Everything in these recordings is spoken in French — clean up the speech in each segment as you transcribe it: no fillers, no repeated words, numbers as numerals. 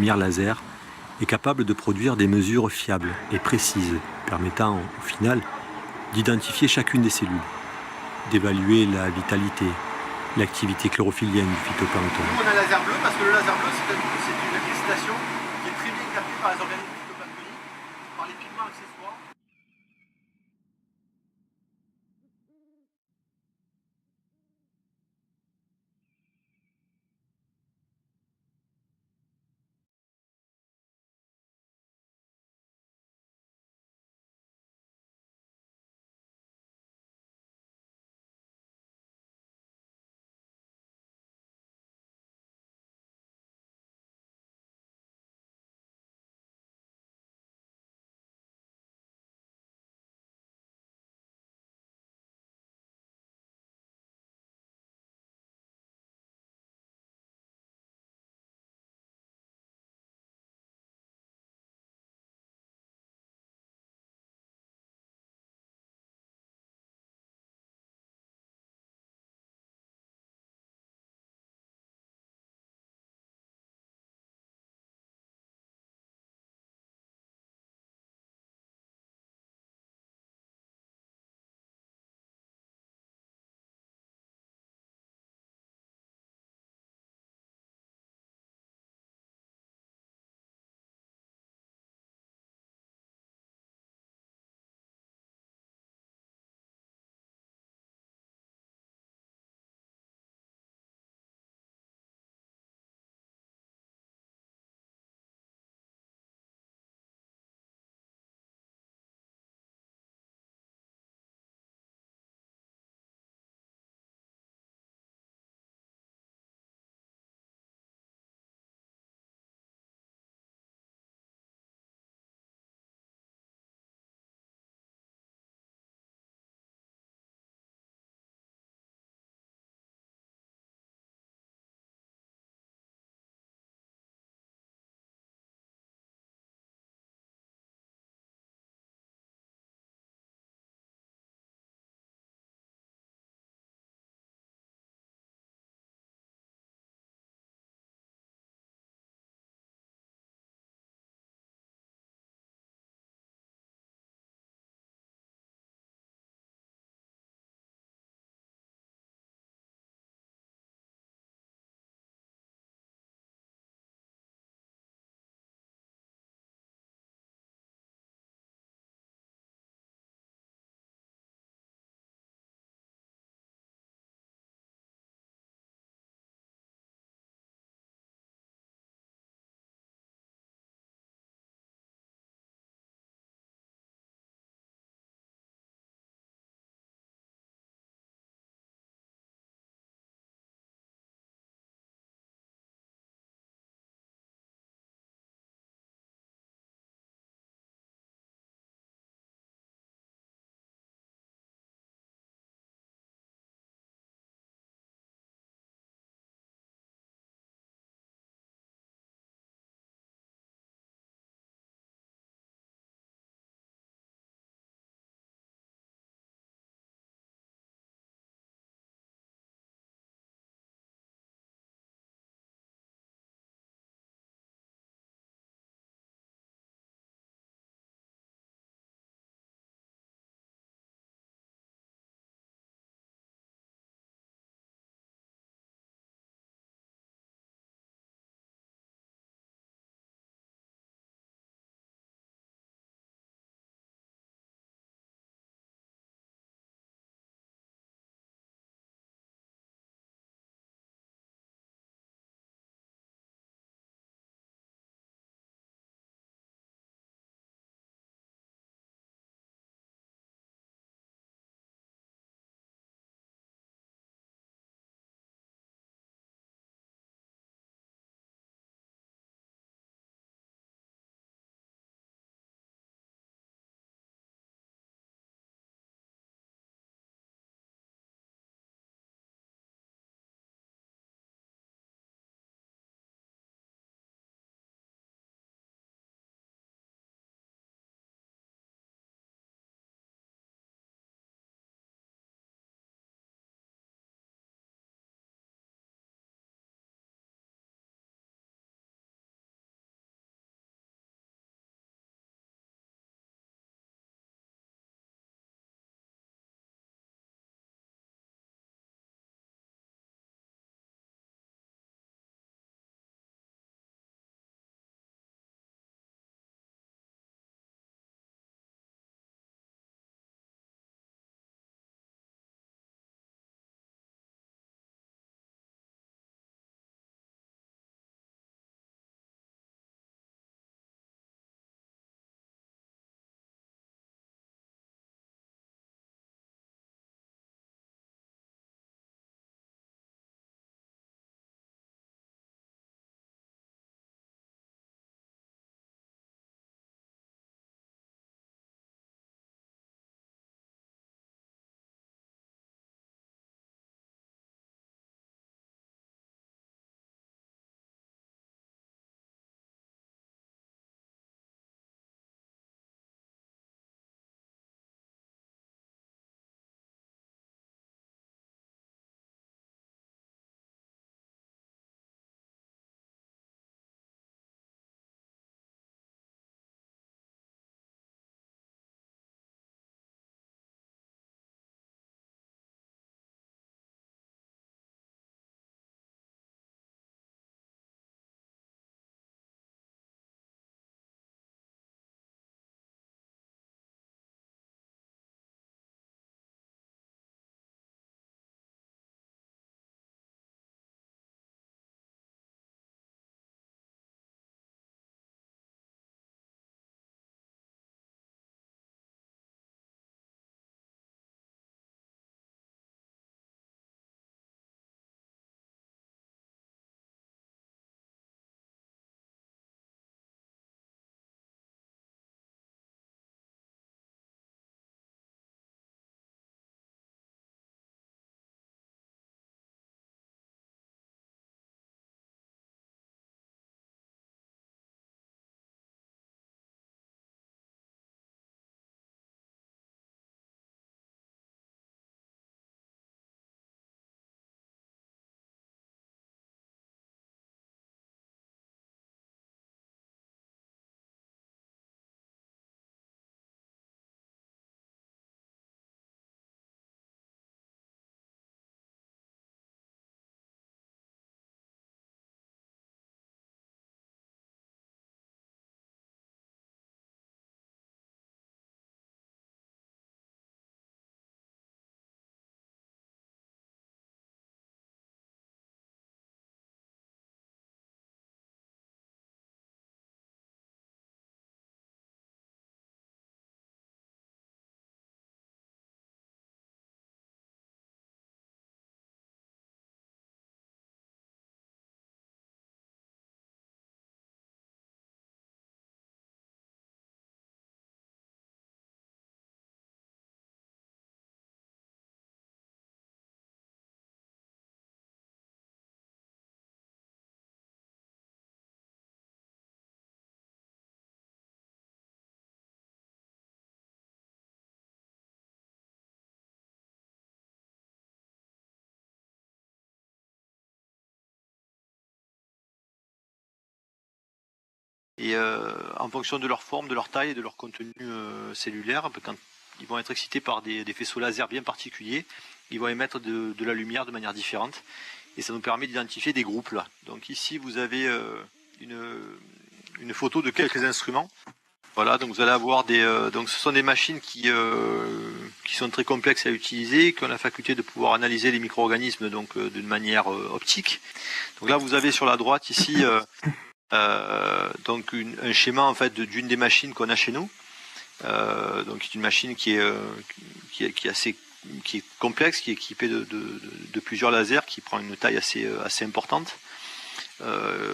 lumière laser est capable de produire des mesures fiables et précises, permettant au final d'identifier chacune des cellules, d'évaluer la vitalité, l'activité chlorophyllienne du phytoplancton. Nous, on a un laser bleu parce que le laser bleu, c'est une excitation qui est très bien captée par les organismes phytoplanctoniques, par les pigments accessoires. Et en fonction de leur forme, de leur taille et de leur contenu cellulaire, quand ils vont être excités par des faisceaux laser bien particuliers, ils vont émettre de la lumière de manière différente. Et ça nous permet d'identifier des groupes là. Donc ici vous avez une photo de quelques instruments. Voilà, donc vous allez avoir donc ce sont des machines qui sont très complexes à utiliser, qui ont la faculté de pouvoir analyser les micro-organismes donc d'une manière optique. Donc là vous avez sur la droite ici donc un schéma en fait d'une des machines qu'on a chez nous. Donc c'est une machine qui est complexe, qui est équipée de plusieurs lasers, qui prend une taille assez importante.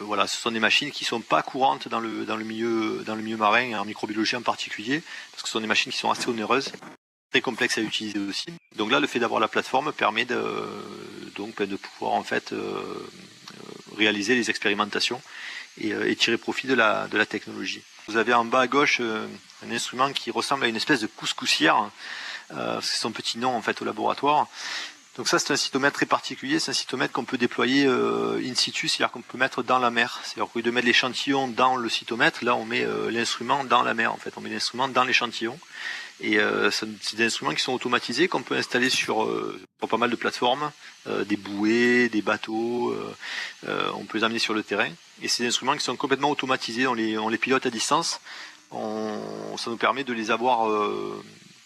Voilà, ce sont des machines qui sont pas courantes dans le milieu marin, en microbiologie en particulier, parce que ce sont des machines qui sont assez onéreuses, très complexes à utiliser aussi. Donc là, le fait d'avoir la plateforme permet de pouvoir en fait réaliser les expérimentations et tirer profit de la technologie. Vous avez en bas à gauche un instrument qui ressemble à une espèce de couscoussière, c'est son petit nom en fait au laboratoire. Donc ça c'est un cytomètre très particulier, c'est un cytomètre qu'on peut déployer in situ, c'est-à-dire qu'on peut mettre dans la mer. C'est-à-dire qu'au lieu de mettre l'échantillon dans le cytomètre, là on met l'instrument dans la mer en fait, on met l'instrument dans l'échantillon. Et c'est des instruments qui sont automatisés, qu'on peut installer sur pas mal de plateformes, des bouées, des bateaux, on peut les amener sur le terrain. Et c'est des instruments qui sont complètement automatisés, on les pilote à distance. Ça nous permet de les avoir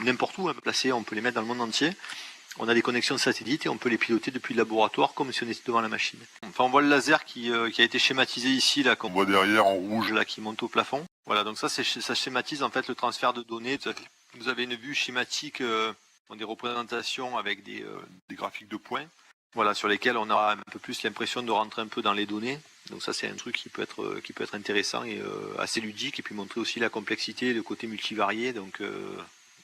n'importe où, placés, on peut les mettre dans le monde entier. On a des connexions de satellites et on peut les piloter depuis le laboratoire comme si on était devant la machine. Enfin, on voit le laser qui a été schématisé ici, là, qu'on voit derrière en rouge, là, qui monte au plafond. Voilà, donc ça schématise en fait le transfert de données. Vous avez une vue schématique, des représentations avec des graphiques de points, voilà, sur lesquels on aura un peu plus l'impression de rentrer un peu dans les données. Donc ça c'est un truc qui peut être intéressant et assez ludique, et puis montrer aussi la complexité, le côté multivarié. Donc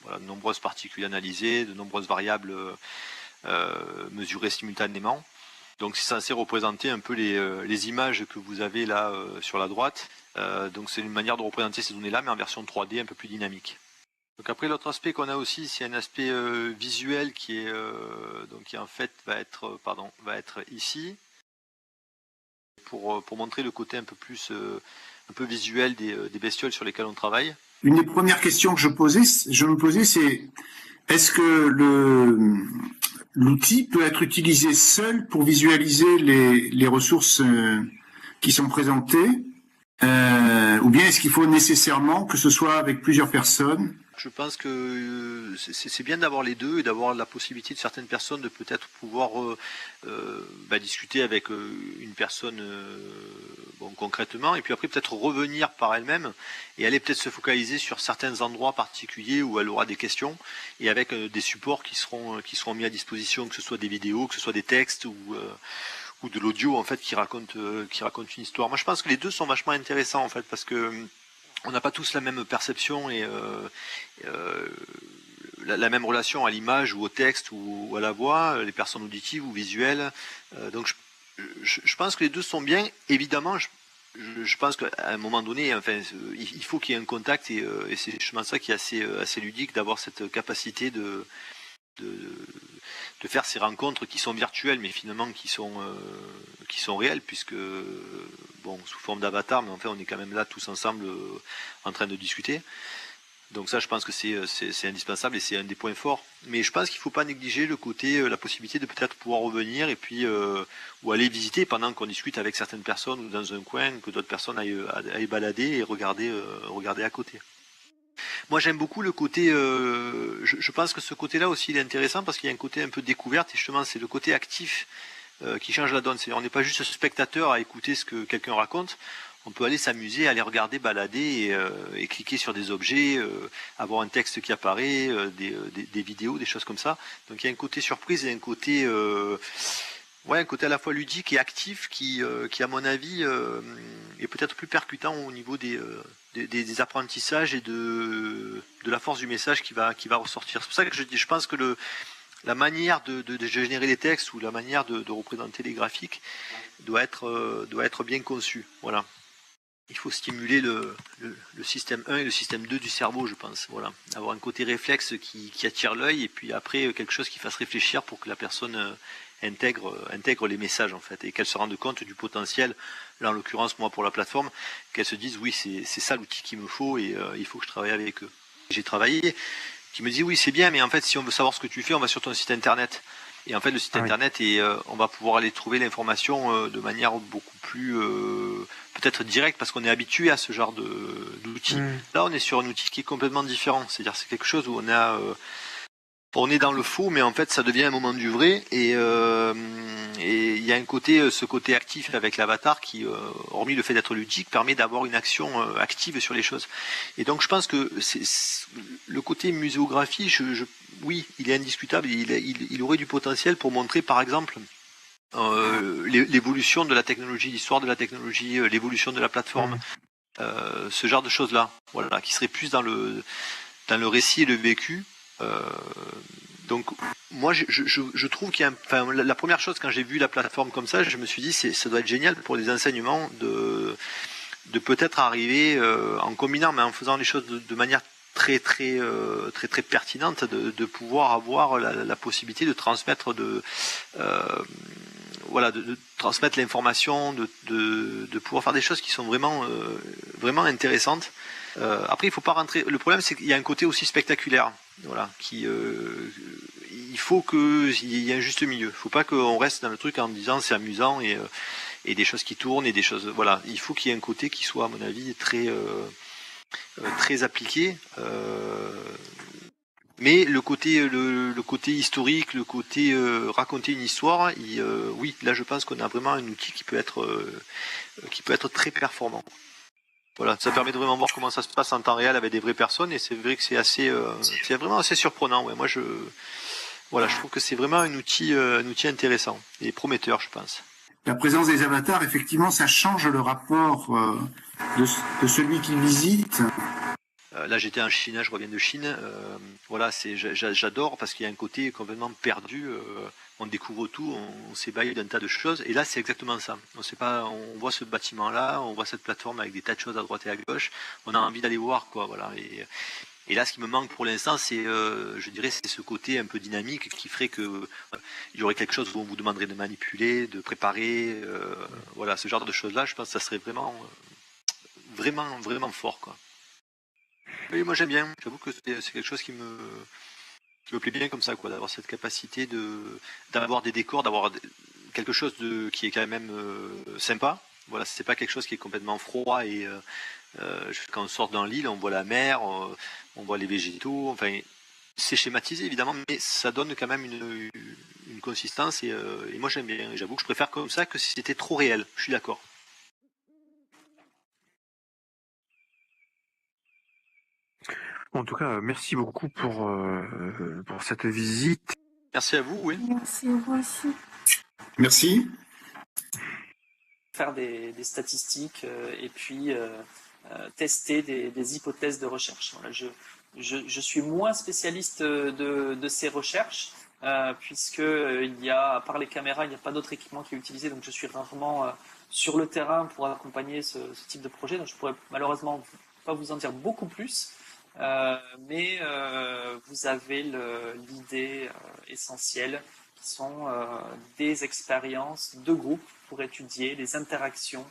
voilà, de nombreuses particules analysées, de nombreuses variables mesurées simultanément. Donc c'est censé représenter un peu les images que vous avez là sur la droite. Donc c'est une manière de représenter ces données-là, mais en version 3D un peu plus dynamique. Donc après l'autre aspect qu'on a aussi, c'est un aspect visuel qui en fait va être ici pour montrer le côté un peu visuel des bestioles sur lesquelles on travaille. Une des premières questions que je me posais, c'est est-ce que l'outil peut être utilisé seul pour visualiser les ressources qui sont présentées, ou bien est-ce qu'il faut nécessairement que ce soit avec plusieurs personnes? Je pense que c'est bien d'avoir les deux et d'avoir la possibilité de certaines personnes de peut-être pouvoir discuter avec une personne concrètement, et puis après peut-être revenir par elle-même et aller peut-être se focaliser sur certains endroits particuliers où elle aura des questions, et avec des supports qui seront mis à disposition, que ce soit des vidéos, que ce soit des textes ou de l'audio en fait qui raconte une histoire. Moi je pense que les deux sont vachement intéressants en fait, parce que on n'a pas tous la même perception et la même relation à l'image ou au texte ou à la voix, les personnes auditives ou visuelles. Donc je pense que les deux sont bien. Évidemment, je pense qu'à un moment donné, enfin, il faut qu'il y ait un contact, et c'est justement ça qui est assez ludique, d'avoir cette capacité de faire ces rencontres qui sont virtuelles mais finalement qui sont réelles, puisque sous forme d'avatar, mais en fait on est quand même là tous ensemble en train de discuter. Donc ça je pense que c'est indispensable et c'est un des points forts. Mais je pense qu'il ne faut pas négliger le côté, la possibilité de peut-être pouvoir revenir et puis ou aller visiter pendant qu'on discute avec certaines personnes, ou dans un coin, que d'autres personnes aillent balader et regarder à côté. Moi j'aime beaucoup le côté, je pense que ce côté-là aussi il est intéressant, parce qu'il y a un côté un peu découverte, et justement c'est le côté actif qui change la donne. C'est-à-dire on n'est pas juste spectateur à écouter ce que quelqu'un raconte, on peut aller s'amuser, aller regarder, balader et cliquer sur des objets, avoir un texte qui apparaît, des vidéos, des choses comme ça. Donc il y a un côté surprise et un côté à la fois ludique et actif qui à mon avis est peut-être plus percutant au niveau des apprentissages et de la force du message qui va ressortir. C'est pour ça que je pense que la manière de générer les textes, ou la manière de représenter les graphiques doit être bien conçue. Voilà. Il faut stimuler le système 1 et le système 2 du cerveau, je pense. Voilà. Avoir un côté réflexe qui attire l'œil et puis après quelque chose qui fasse réfléchir pour que la personne intègre les messages en fait et qu'elle se rende compte du potentiel. Là en l'occurrence moi pour la plateforme, qu'elle se dise oui c'est ça l'outil qu'il me faut et il faut que je travaille avec eux. J'ai travaillé, qui me dit oui c'est bien mais en fait si on veut savoir ce que tu fais on va sur ton site internet. Et en fait, le site internet, on va pouvoir aller trouver l'information de manière beaucoup plus peut-être directe parce qu'on est habitué à ce genre d'outils. Là, on est sur un outil qui est complètement différent. C'est-à-dire c'est quelque chose où on est dans le faux, mais en fait, ça devient un moment du vrai. Et il y a ce côté actif avec l'avatar qui, hormis le fait d'être ludique, permet d'avoir une action active sur les choses. Et donc, je pense que le côté muséographie, oui, il est indiscutable. Il aurait du potentiel pour montrer, par exemple, l'évolution de la technologie, l'histoire de la technologie, l'évolution de la plateforme, ce genre de choses-là, voilà, qui serait plus dans le récit et le vécu. Donc moi je trouve qu'il y a la première chose quand j'ai vu la plateforme comme ça, je me suis dit ça doit être génial pour les enseignements de peut-être arriver en combinant mais en faisant les choses de manière très pertinente de pouvoir avoir la possibilité de transmettre de transmettre l'information, de pouvoir faire des choses qui sont vraiment intéressantes. Après, il faut pas rentrer. Le problème, c'est qu'il y a un côté aussi spectaculaire, voilà, il faut qu'il y ait un juste milieu. Il faut pas qu'on reste dans le truc en disant c'est amusant et des choses qui tournent et des choses. Voilà, il faut qu'il y ait un côté qui soit, à mon avis, très appliqué. Mais le côté historique, le côté raconter une histoire, oui, là je pense qu'on a vraiment un outil qui peut être très performant. Voilà, ça permet de vraiment voir comment ça se passe en temps réel avec des vraies personnes et c'est vrai que c'est vraiment assez surprenant. Ouais. Moi je trouve que c'est vraiment un outil intéressant et prometteur, je pense. La présence des avatars, effectivement, ça change le rapport de celui qui visite. Là, j'étais en Chine, je reviens de Chine. Voilà, j'adore parce qu'il y a un côté complètement perdu. On découvre tout, on s'ébaille d'un tas de choses. Et là, c'est exactement ça. On voit ce bâtiment-là, on voit cette plateforme avec des tas de choses à droite et à gauche. On a envie d'aller voir, quoi. Voilà. Et là, ce qui me manque pour l'instant, c'est, je dirais, c'est ce côté un peu dynamique qui ferait que il y aurait quelque chose où on vous demanderait de manipuler, de préparer, voilà, ce genre de choses-là. Je pense que ça serait vraiment fort, quoi. Oui, moi j'aime bien. J'avoue que c'est quelque chose qui me plaît bien comme ça, quoi, d'avoir cette capacité d'avoir des décors, d'avoir quelque chose qui est quand même sympa. Voilà, c'est pas quelque chose qui est complètement froid et quand on sort dans l'île, on voit la mer, on voit les végétaux. Enfin, c'est schématisé évidemment, mais ça donne quand même une consistance et moi j'aime bien. Et j'avoue que je préfère comme ça que si c'était trop réel. Je suis d'accord. En tout cas, merci beaucoup pour cette visite. Merci à vous, oui. Merci à vous aussi. Merci. Faire des statistiques et puis tester des hypothèses de recherche. Voilà, je suis moins spécialiste de ces recherches puisque à part les caméras, il n'y a pas d'autre équipement qui est utilisé, donc je suis rarement sur le terrain pour accompagner ce type de projet, donc je pourrais malheureusement pas vous en dire beaucoup plus. Mais vous avez l'idée essentielle qui sont des expériences de groupe pour étudier les interactions